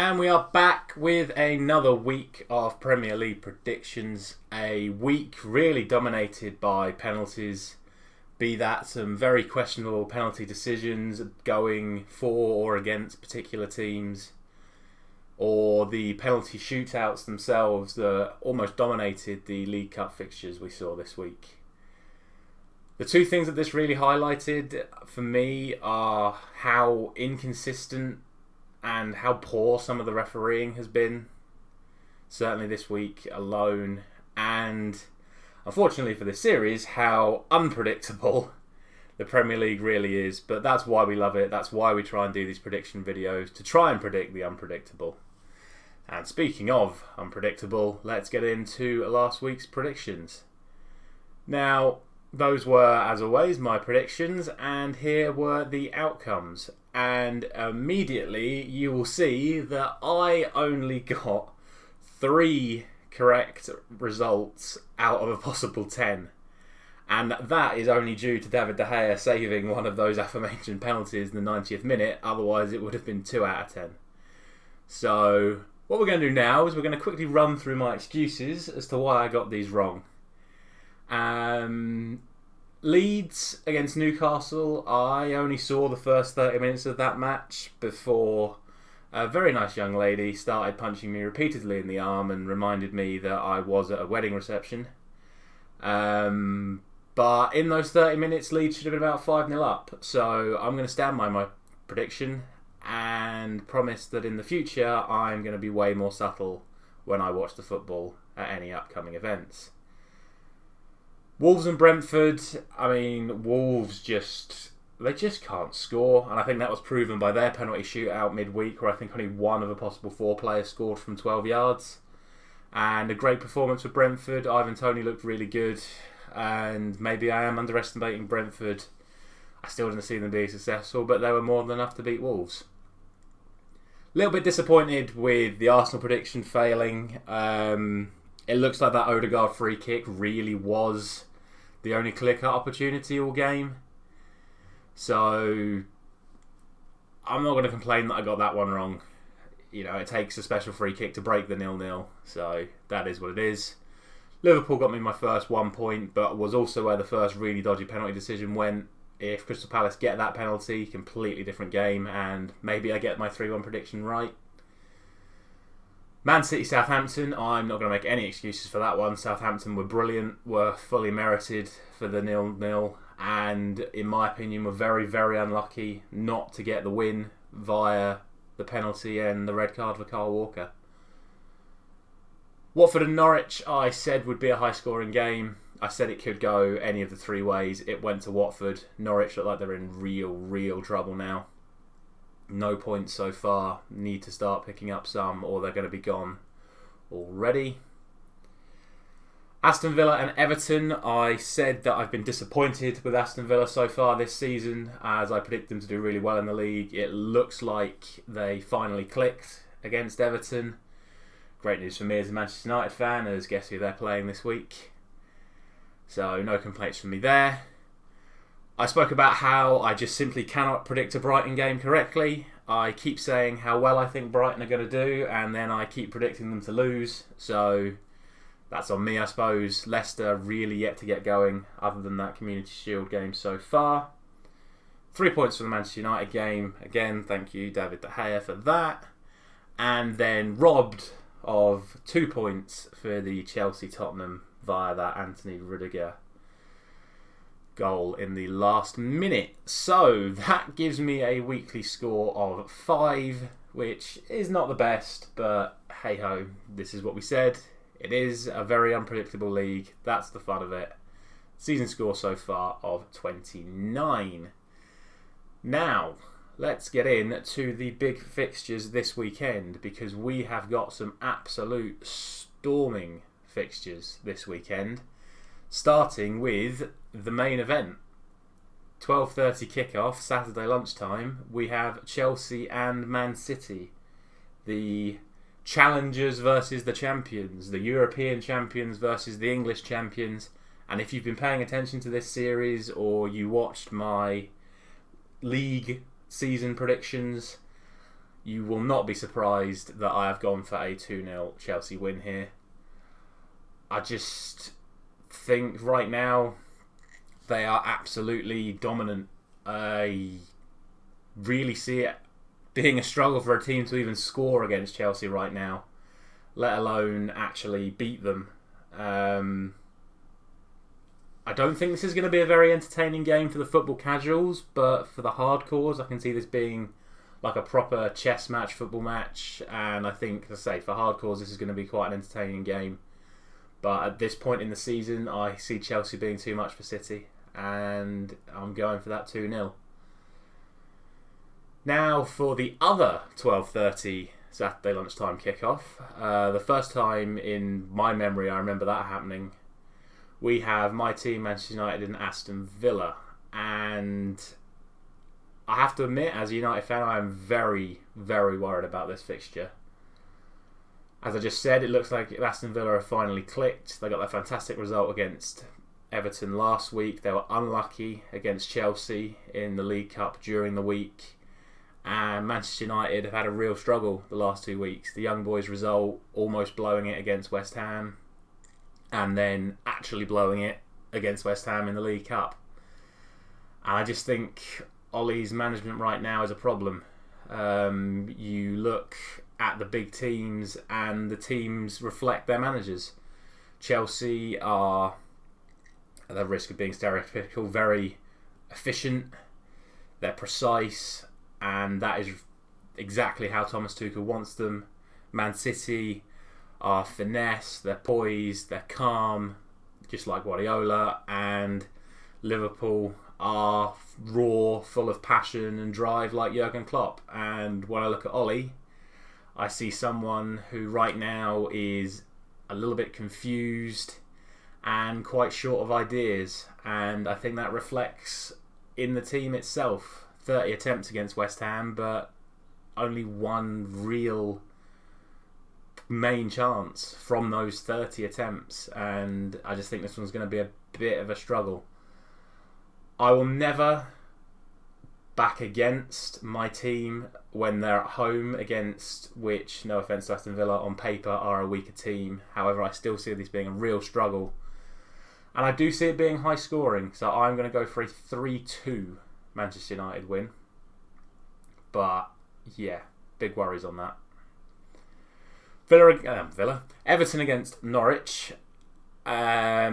And we are back with another week of Premier League predictions. A week really dominated by penalties, be that some very questionable penalty decisions going for or against particular teams, or the penalty shootouts themselves that almost dominated the League Cup fixtures we saw this week. The two things that this really highlighted for me are how inconsistent and how poor some of the refereeing has been, certainly this week alone, and unfortunately for this series, how unpredictable the Premier League really is. But that's why we love it. That's why we try and do these prediction videos, to try and predict the unpredictable. And speaking of unpredictable, let's get into last week's predictions. Now, those were, as always, my predictions, and here were the outcomes. And immediately you will see that I only got 3 correct results out of a possible 10. And that is only due to David De Gea saving one of those aforementioned penalties in the 90th minute. Otherwise it would have been 2 out of 10. So what we're going to do now is we're going to quickly run through my excuses as to why I got these wrong. Leeds against Newcastle, I only saw the first 30 minutes of that match before a very nice young lady started punching me repeatedly in the arm and reminded me that I was at a wedding reception. But in those 30 minutes, Leeds should have been about 5-0 up. So I'm going to stand by my prediction and promise that in the future I'm going to be way more subtle when I watch the football at any upcoming events. Wolves and Brentford, Wolves just can't score, and I think that was proven by their penalty shootout midweek, where I think only one of a possible 4 players scored from 12 yards. And a great performance for Brentford. Ivan Toney looked really good, and maybe I am underestimating Brentford. I still didn't see them being successful, but they were more than enough to beat Wolves. A little bit disappointed with the Arsenal prediction failing. It looks like that Odegaard free kick really was the only clear-cut opportunity all game. So I'm not going to complain that I got that one wrong. You know, it takes a special free kick to break the 0-0. So that is what it is. Liverpool got me my first 1 point, but was also where the first really dodgy penalty decision went. If Crystal Palace get that penalty, completely different game, and maybe I get my 3-1 prediction right. Man City Southampton, I'm not going to make any excuses for that one. Southampton were brilliant, were fully merited for the 0-0, and in my opinion were very, very unlucky not to get the win via the penalty and the red card for Kyle Walker. Watford and Norwich, I said would be a high scoring game. I said it could go any of the 3 ways. It went to Watford. Norwich look like they're in real trouble now. No points so far. Need to start picking up some, or they're going to be gone already. Aston Villa and Everton. I said that I've been disappointed with Aston Villa so far this season, as I predict them to do really well in the league. It looks like they finally clicked against Everton. Great news for me as a Manchester United fan, as guess who they're playing this week. So no complaints from me there. I spoke about how I just simply cannot predict a Brighton game correctly. I keep saying how well I think Brighton are going to do, and then I keep predicting them to lose. So that's on me, I suppose. Leicester really yet to get going, other than that Community Shield game so far. 3 points for the Manchester United game. Again, thank you, David De Gea, for that. And then robbed of 2 points for the Chelsea-Tottenham via that Anthony Rudiger goal in the last minute. So that gives me a weekly score of 5, which is not the best, but hey ho, this is what we said. It is a very unpredictable league. That's the fun of it. Season score so far of 29. Now, let's get into the big fixtures this weekend, because we have got some absolute storming fixtures this weekend. Starting with the main event. 12:30 kickoff, Saturday lunchtime. We have Chelsea and Man City. The challengers versus the champions. The European champions versus the English champions. And if you've been paying attention to this series, or you watched my league season predictions, you will not be surprised that I have gone for a 2-0 Chelsea win here. I just think right now they are absolutely dominant. I really see it being a struggle for a team to even score against Chelsea right now, let alone actually beat them. I don't think this is going to be a very entertaining game for the football casuals, but for the hardcores, I can see this being like a proper chess match, football match, and I think, as I say, for hardcores, this is going to be quite an entertaining game. But at this point in the season, I see Chelsea being too much for City, and I'm going for that 2-0. Now for the other 12:30 Saturday lunchtime kickoff. The first time in my memory I remember that happening, we have my team, Manchester United, and Aston Villa. And I have to admit, as a United fan, I am very, very worried about this fixture. As I just said, it looks like Aston Villa have finally clicked. They got that fantastic result against Everton last week. They were unlucky against Chelsea in the League Cup during the week. And Manchester United have had a real struggle the last 2 weeks. The young boys' result, almost blowing it against West Ham, and then actually blowing it against West Ham in the League Cup. And I just think Ollie's management right now is a problem. You look at the big teams and the teams reflect their managers. Chelsea are, at the risk of being stereotypical, very efficient, they're precise, and that is exactly how Thomas Tuchel wants them. Man City are finesse, they're poised, they're calm, just like Guardiola, and Liverpool are raw, full of passion and drive like Jurgen Klopp. And when I look at Ollie, I see someone who right now is a little bit confused and quite short of ideas, and I think that reflects in the team itself. 30 attempts against West Ham, but only one real main chance from those 30 attempts, and I just think this one's going to be a bit of a struggle. I will never back against my team when they're at home against which, no offence to Aston Villa, on paper are a weaker team. However, I still see this being a real struggle, and I do see it being high scoring, so I'm going to go for a 3-2 Manchester United win. But yeah, big worries on that. Everton against Norwich. I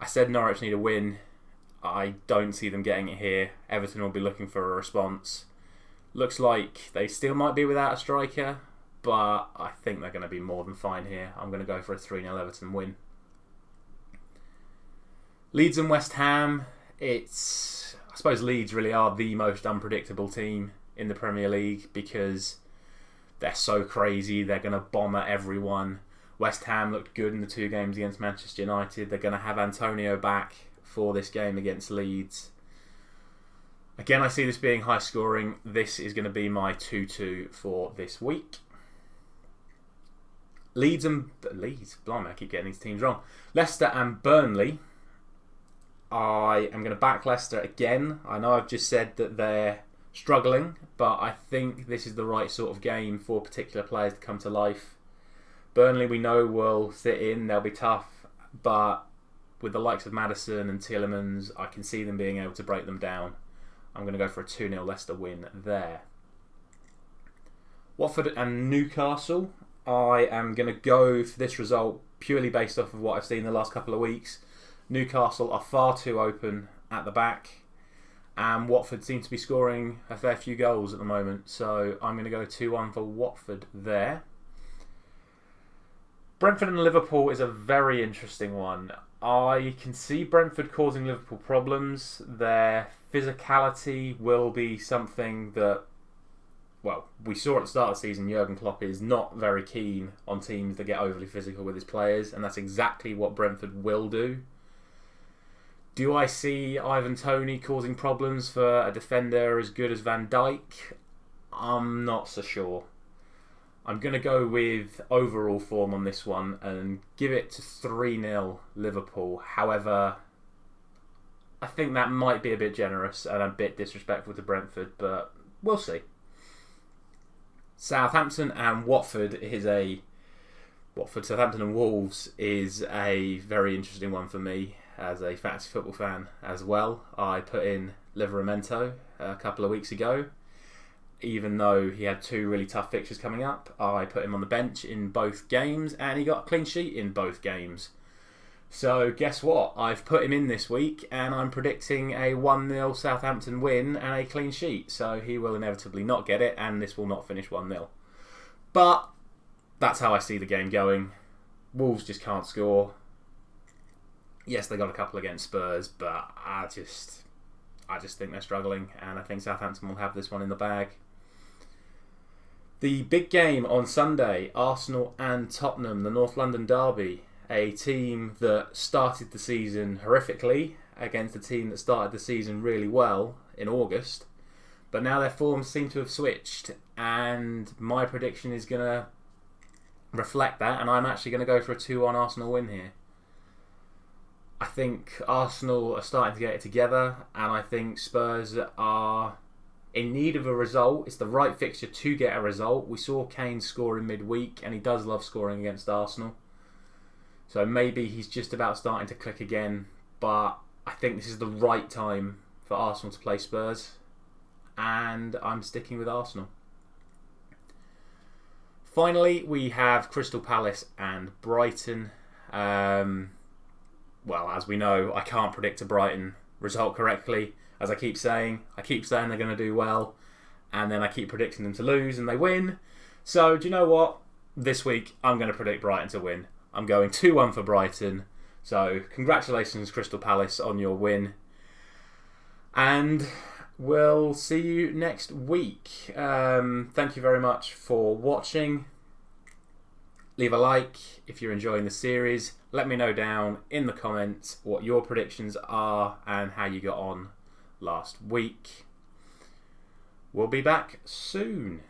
said Norwich need a win. I don't see them getting it here. Everton will be looking for a response. Looks like they still might be without a striker, but I think they're going to be more than fine here. I'm going to go for a 3-0 Everton win. Leeds and West Ham. I suppose Leeds really are the most unpredictable team in the Premier League because they're so crazy. They're going to bomb at everyone. West Ham looked good in the 2 games against Manchester United. They're going to have Antonio back for this game against Leeds. Again, I see this being high scoring. This is going to be my 2-2 for this week. Leeds, blimey, I keep getting these teams wrong. Leicester and Burnley. I am going to back Leicester again. I know I've just said that they're struggling, but I think this is the right sort of game for particular players to come to life. Burnley, we know, will sit in. They'll be tough, but with the likes of Maddison and Tielemans, I can see them being able to break them down. I'm going to go for a 2-0 Leicester win there. Watford and Newcastle. I am going to go for this result purely based off of what I've seen the last couple of weeks. Newcastle are far too open at the back, and Watford seem to be scoring a fair few goals at the moment, so I'm going to go 2-1 for Watford there. Brentford and Liverpool is a very interesting one. I can see Brentford causing Liverpool problems. Their physicality will be something that, well, we saw at the start of the season Jurgen Klopp is not very keen on teams that get overly physical with his players, and that's exactly what Brentford will do. Do I see Ivan Toney causing problems for a defender as good as Van Dijk? I'm not so sure. I'm going to go with overall form on this one and give it to 3-0 Liverpool. However, I think that might be a bit generous and a bit disrespectful to Brentford, but we'll see. Southampton and Watford Southampton and Wolves is a very interesting one for me as a fantasy football fan as well. I put in Livramento a couple of weeks ago. Even though he had 2 really tough fixtures coming up, I put him on the bench in both games and he got a clean sheet in both games. So guess what? I've put him in this week and I'm predicting a 1-0 Southampton win and a clean sheet. So he will inevitably not get it and this will not finish 1-0. But that's how I see the game going. Wolves just can't score. Yes, they got a couple against Spurs, but I just think they're struggling and I think Southampton will have this one in the bag. The big game on Sunday, Arsenal and Tottenham, the North London derby. A team that started the season horrifically against a team that started the season really well in August. But now their forms seem to have switched and my prediction is going to reflect that and I'm actually going to go for a 2-1 Arsenal win here. I think Arsenal are starting to get it together and I think Spurs are in need of a result. It's the right fixture to get a result. We saw Kane score in midweek and he does love scoring against Arsenal. So maybe he's just about starting to click again, but I think this is the right time for Arsenal to play Spurs and I'm sticking with Arsenal. Finally, we have Crystal Palace and Brighton. Well, as we know, I can't predict a Brighton result correctly. As I keep saying they're going to do well, and then I keep predicting them to lose, and they win. So, do you know what? This week, I'm going to predict Brighton to win. I'm going 2-1 for Brighton. So, congratulations, Crystal Palace, on your win. And we'll see you next week. Thank you very much for watching. Leave a like if you're enjoying the series. Let me know down in the comments what your predictions are and how you got on last week. We'll be back soon.